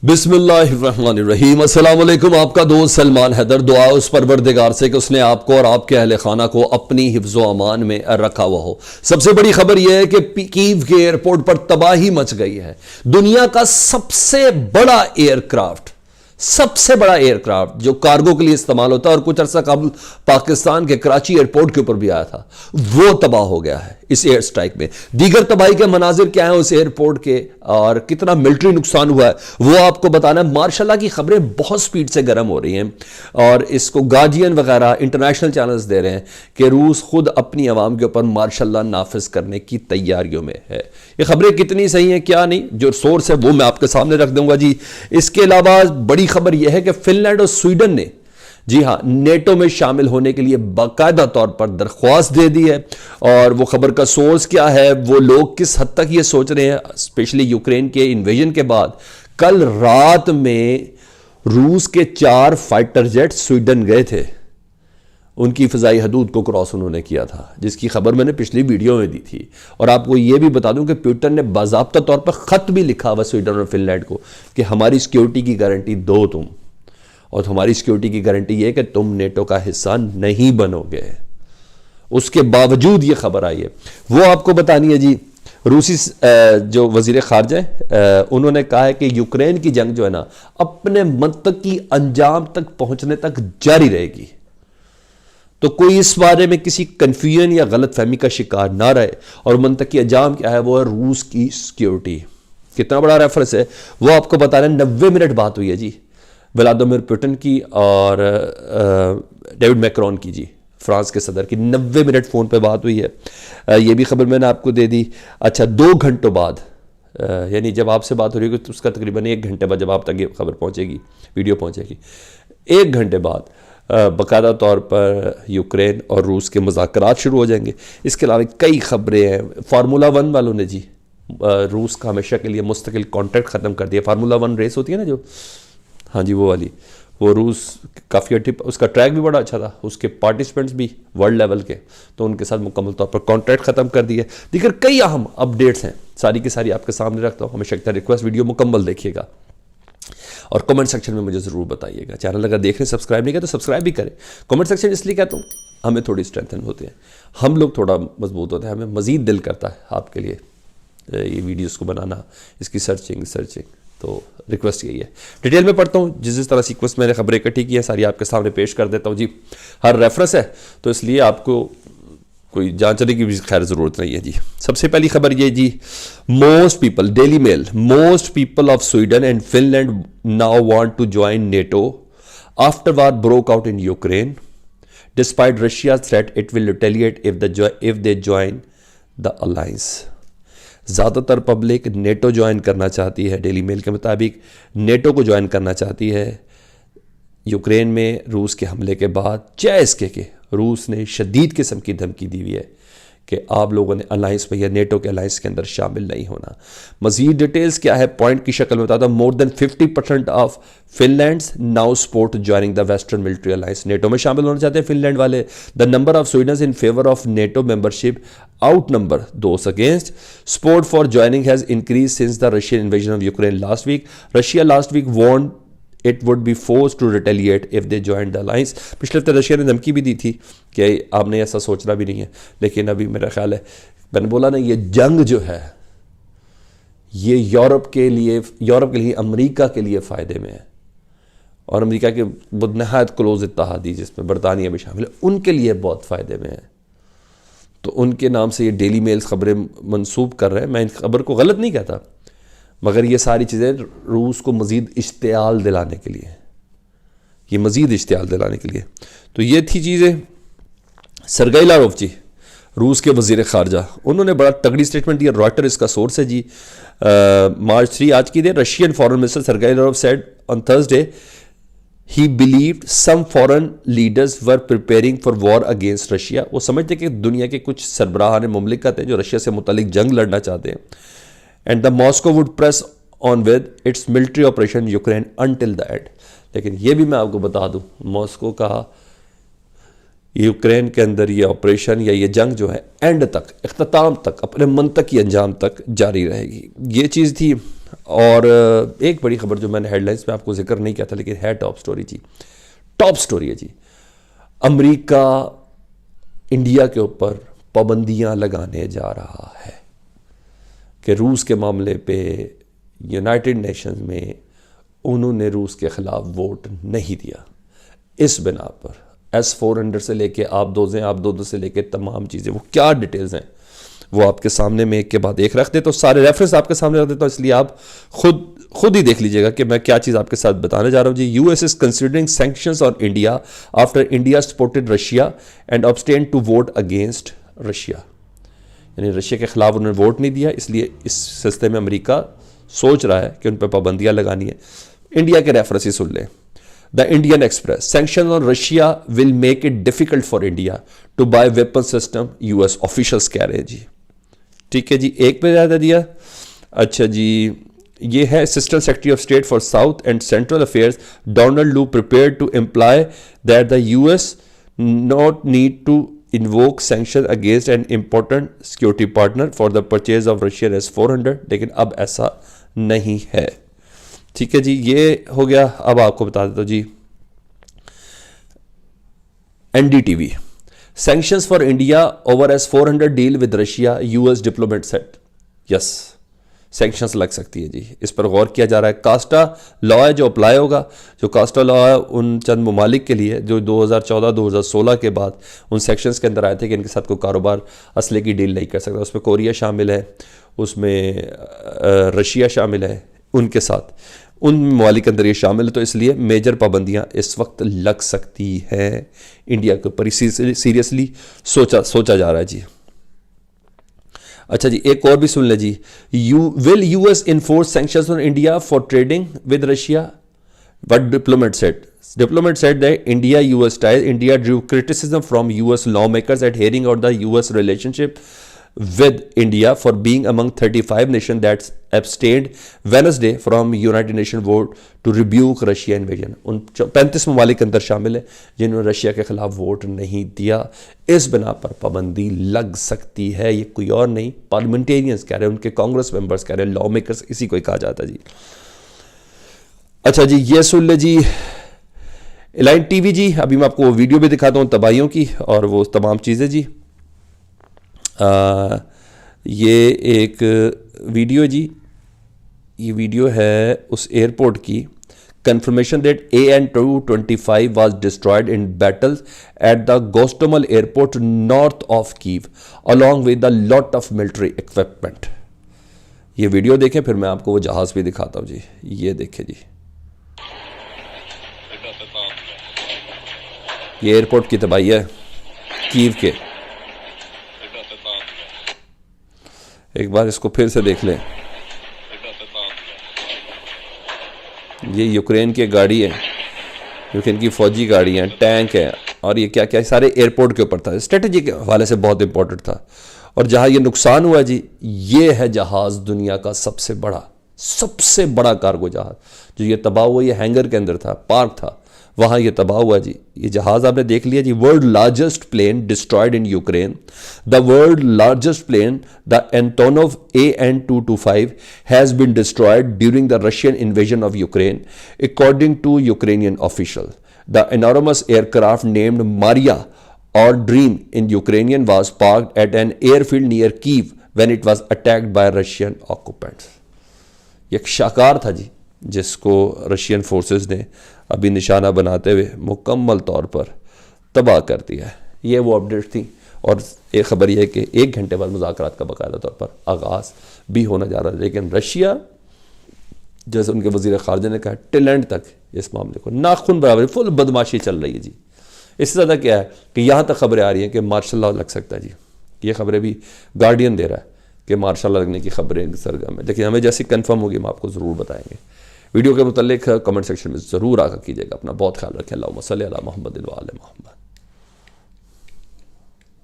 बिस्मिल्लाहिर्रहमानिर्रहीम। अस्सलाम वालेकुम। आपका दोस्त सलमान हैदर। दुआ उस परवरदिगार से कि उसने आपको और आपके अहले खाना को अपनी हिफ्ज़ो अमान में रखा हुआ हो। सबसे बड़ी खबर यह है कि कीव के एयरपोर्ट पर तबाही मच गई है। दुनिया का सबसे बड़ा एयरक्राफ्ट जो कार्गो के लिए इस्तेमाल होता है और कुछ अर्सा कबल पाकिस्तान के कराची एयरपोर्ट के ऊपर भी आया था, वो तबाह हो गया है इस एयर स्ट्राइक में। दीगर तबाही के मनाजिर क्या है उस एयरपोर्ट के और कितना मिलिट्री नुकसान हुआ है वो आपको बताना है। मार्शल्लाह की खबरें बहुत स्पीड से गर्म हो रही हैं और इसको गार्डियन वगैरह इंटरनेशनल चैनल्स दे रहे हैं कि रूस खुद अपनी आवाम के ऊपर मार्शल्लाह नाफिज करने की तैयारियों में है। ये खबरें कितनी सही हैं क्या नहीं, जो सोर्स है वो मैं आपके सामने रख दूंगा जी। इसके अलावा बड़ी खबर यह है कि फिनलैंड और स्वीडन ने, जी हां, नेटो में शामिल होने के लिए बाकायदा तौर पर दरख्वास्त दे दी है। और वो खबर का सोर्स क्या है, वो लोग किस हद तक ये सोच रहे हैं, स्पेशली यूक्रेन के इन्वेजन के बाद कल रात में रूस के 4 फाइटर जेट स्वीडन गए थे। उनकी फ़िज़ाई हदूद को क्रॉस उन्होंने किया था, जिसकी खबर मैंने पिछली वीडियो में दी थी। और आपको ये भी बता दूं कि पुतिन ने बाज़ाब्ता तौर पर ख़त भी लिखा हुआ स्वीडन और फिनलैंड को कि हमारी सिक्योरिटी की गारंटी दो तुम, और तुम्हारी सिक्योरिटी की गारंटी ये कि तुम नेटो का हिस्सा नहीं बनोगे। उसके बावजूद ये खबर आई है, वो आपको बतानी है जी। रूसी जो वजीर खारजा है उन्होंने कहा है कि यूक्रेन की जंग जो है ना अपने मंतकी अंजाम तक पहुंचने तक जारी रहेगी। तो कोई इस बारे में किसी कंफ्यूजन या गलत फहमी का शिकार ना रहे। और मंतकी अंजाम क्या है, वो है रूस की सिक्योरिटी। कितना बड़ा रेफरेंस है वो आपको बता रहे हैं। 90 मिनट बात हुई है जी व्लादिमीर पुतिन की और डेविड मैक्रोन की, जी फ्रांस के सदर की। 90 मिनट फ़ोन पे बात हुई है। ये भी खबर मैंने आपको दे दी। अच्छा, 2 घंटों बाद, यानी जब आपसे बात हो रही है तो उसका तकरीबन 1 घंटे बाद जब आप तक ये खबर पहुंचेगी, वीडियो पहुंचेगी, 1 घंटे बाद बाकायदा तौर पर यूक्रेन और रूस के मुज़ाकरात शुरू हो जाएंगे। इसके अलावा कई खबरें हैं। फार्मूला 1 वालों ने जी रूस का हमेशा के लिए मुस्तकिल कॉन्ट्रैक्ट ख़त्म कर दिया। फार्मूला 1 रेस होती है ना जो, हाँ जी वो वाली, वो रूस काफ़ी अच्छी, उसका ट्रैक भी बड़ा अच्छा था, उसके पार्टिसिपेंट्स भी वर्ल्ड लेवल के, तो उनके साथ मुकम्मल तौर पर कॉन्ट्रैक्ट ख़त्म कर दिए। दीगर कई अहम अपडेट्स हैं, सारी की सारी आपके सामने रखता हूँ। हमेशा रिक्वेस्ट, वीडियो मुकम्मल देखिएगा और कमेंट सेक्शन में मुझे ज़रूर बताइएगा। चैनल अगर देख रहे हैं सब्सक्राइब नहीं किया तो सब्सक्राइब भी करें। कमेंट सेक्शन इसलिए कहता हूँ, हमें थोड़ी स्ट्रेंथन होते हैं, हम लोग थोड़ा मजबूत होते हैं, हमें मज़ीद दिल करता है आपके लिए ये वीडियोस को बनाना, इसकी सर्चिंग। तो रिक्वेस्ट यही है। डिटेल में पढ़ता हूँ, जिस तरह सीक्वेंस मैंने खबरें इकट्ठी की है सारी आपके सामने पेश कर देता हूँ जी। हर रेफरेंस है तो इसलिए आपको कोई जांचने की भी खैर ज़रूरत नहीं है जी। सबसे पहली खबर ये जी, most people, Daily Mail, most people of Sweden and Finland now want to join NATO after war broke out in Ukraine despite Russia threat it will retaliate if they join the alliance. ज़्यादातर public NATO join करना चाहती है, daily mail के मुताबिक NATO को join करना चाहती है यूक्रेन में रूस के हमले के बाद। इसके के रूस ने शदीद किस्म की धमकी दी हुई है कि आप लोगों ने अलायंस में या नेटो के अलायंस के अंदर शामिल नहीं होना। मजीद डिटेल्स क्या है पॉइंट की शक्ल में बताता हूँ। More than 50% of Finland's now support joining the western military alliance. NATO में शामिल होना चाहते हैं फिनलैंड वाले। The number of Swedens in favour of NATO membership outnumber those against. Support for joining has increase since the Russian invasion of Ukraine last week. Russia last week warned it would be force to retaliate if they join the alliance. पिछले हफ्ते Russia ने धमकी भी दी थी कि आपने ऐसा सोचना भी नहीं है, लेकिन अभी मेरा ख्याल है, मैंने बोला ना, ये जंग जो है ये यूरोप के लिए अमेरिका के लिए फ़ायदे में है। और अमेरिका के बहुत नहायत क्लोज इत्तेहादी जिसमें बरतानिया भी शामिल है, उनके लिए बहुत फ़ायदे में है। तो उनके नाम से ये डेली मेल्स खबरें मंसूब कर रहे हैं। मैं इन खबर को गलत नहीं कहता, मगर ये सारी चीज़ें रूस को मज़ीद इश्तियाल दिलाने के लिए, ये मज़ीद इश्तियाल दिलाने के लिए। तो ये थी चीज़ें। सरगेई लारोव जी, रूस के वज़ीर ख़ारजा, उन्होंने बड़ा तगड़ी स्टेटमेंट दिया। रॉयटर इसका सोर्स है जी। मार्च 3 आज की date, Russian foreign minister Sergei Lavrov said on Thursday he believed some foreign leaders were preparing for war against Russia. वो समझते कि दुनिया के कुछ सरबराहान मुमलिकत हैं जो रशिया से मुतालिक जंग लड़ना चाहते हैं। And the Moscow would press on with its military operation Ukraine until the end. लेकिन ये भी मैं आपको बता दूं, मॉस्को का यूक्रेन के अंदर ये ऑपरेशन या ये जंग जो है एंड तक, इख्तिताम तक, अपने मंतकी अंजाम तक जारी रहेगी। ये चीज़ थी। और एक बड़ी खबर जो मैंने हेडलाइंस में आपको जिक्र नहीं किया था लेकिन है टॉप स्टोरी जी, टॉप स्टोरी है जी। अमेरिका इंडिया के ऊपर पाबंदियां लगाने जा रहा है कि रूस के मामले पे यूनाइटेड नेशंस में उन्होंने रूस के ख़िलाफ़ वोट नहीं दिया। इस बिना पर S-400 से लेके आप 2 से लेके तमाम चीज़ें, वो क्या डिटेल्स हैं वो आपके सामने में एक के बाद एक रख दे, तो सारे रेफरेंस आपके सामने रख देता हूँ, इसलिए आप खुद ही देख लीजिएगा कि मैं क्या चीज़ आपके साथ बताने जा रहा हूँ जी। US is considering sanctions on India after India supported Russia and abstain to vote against Russia. यानी रशिया के खिलाफ उन्होंने वोट नहीं दिया, इसलिए इस सिलसिले में अमेरिका सोच रहा है कि उन पर पाबंदियां लगानी है। इंडिया के रेफरेंस ही सुन लें। The Indian Express, sanction on Russia will make it difficult for India to buy weapon system, US officials कह रहे हैं जी। ठीक है जी, एक पे ज़्यादा दिया। अच्छा जी, ये है assistant secretary of state for South and Central affairs Donald Lu prepare to imply that the US not need to invoke sanction against an important security partner for the purchase of Russian S-400, लेकिन अब ऐसा नहीं है। ठीक है जी, ये हो गया। अब आपको बता देता हूं जी, NDTV, sanctions for India over S-400 deal with Russia, US diplomat set. Yes, sanctions लग सकती है जी, इस पर गौर किया जा रहा है। कास्टा लॉ है जो अप्लाई होगा, जो कास्टा लॉ है उन चंद ममालिक के लिए जो 2014-2016 के बाद उन सेक्शंस के अंदर आए थे कि इनके साथ कोई कारोबार असले की डील नहीं कर सकता। उसमें कोरिया शामिल है, उसमें रशिया शामिल है, उनके साथ उन ममालिक के अंदर ये शामिल है, तो इसलिए मेजर पाबंदियां इस वक्त लग सकती हैं इंडिया के ऊपर। सीरियसली सोचा जा रहा है जी। अच्छा जी, एक और भी सुन ले जी। Will US enforce sanctions on India for trading with Russia, but diplomat said that India-US ties. India drew criticism from US lawmakers at hearing out the US relationship with India for being among 35 nations that abstained Wednesday from United Nations vote to rebuke Russia invasion. उन 35 ममालिक के अंदर शामिल है जिन्होंने Russia के खिलाफ vote नहीं दिया। इस बिना पर पाबंदी लग सकती है। ये कोई और नहीं, पार्लियामेंटेरियंस कह रहे हैं, उनके कांग्रेस मेंबर्स कह रहे हैं, लॉ मेकर्स, इसी को कहा जाता है जी। अच्छा जी, ये सुन ले जी, एलाइन टीवी जी। अभी मैं आपको वीडियो भी दिखाता हूँ तबाहियों की और वो तमाम चीज़ें जी। ये एक वीडियो जी, ये वीडियो है उस एयरपोर्ट की। Confirmation that AN-225 was destroyed in battles at the Gostomel airport north of Kyiv along with the lot of military equipment. ये वीडियो देखें, फिर मैं आपको वो जहाज भी दिखाता हूँ जी। ये देखें जी, ये एयरपोर्ट की तबाही है कीव के। एक बार इसको फिर से देख लें। ये यूक्रेन की गाड़ी है, यूक्रेन की फौजी गाड़ी है, टैंक है, और ये क्या क्या सारे एयरपोर्ट के ऊपर था। स्ट्रेटजी के हवाले से बहुत इंपॉर्टेंट था। और जहां ये नुकसान हुआ जी, ये है जहाज दुनिया का सबसे बड़ा कार्गो जहाज जो ये तबाह हुआ। ये हैंगर के अंदर था, पार्क था, वहां ये तबाह हुआ जी। ये जहाज आपने देख लिया जी। World largest plane destroyed in Ukraine. The world largest plane, the Antonov AN-225 has been destroyed during the Russian invasion of Ukraine according to Ukrainian official. The enormous aircraft named Mriya or dream in Ukrainian was parked at an airfield near Kyiv when it was attacked by Russian occupants. ये एक शाकार था जी, जिसको Russian forces ने अभी निशाना बनाते हुए मुकम्मल तौर पर तबाह कर दिया है। ये वो अपडेट थी। और एक खबर यह है कि 1 घंटे बाद मुज़ाकरात का बाकायदा तौर पर आगाज़ भी होने जा रहा है। लेकिन रशिया, जैसे उनके वज़ीर ख़ारजा ने कहा, टिल एंड तक इस मामले को नाखून बराबर फुल बदमाशी चल रही है जी। इससे ज़्यादा क्या है कि यहाँ तक खबरें आ रही हैं कि मार्शल लॉ लग सकता है जी। ये खबरें भी गार्डियन दे रहा है कि मार्शल लॉ लगने की खबरें सरगर्म है, लेकिन हमें जैसी कंफर्म होगी हम आपको ज़रूर बताएंगे। वीडियो के मुतालिक कमेंट सेक्शन में ज़रूर आकर कीजिएगा। अपना बहुत ख्याल रखें। अल्लाहुम्मा सल्ली अला मुहम्मद व आले मुहम्मद।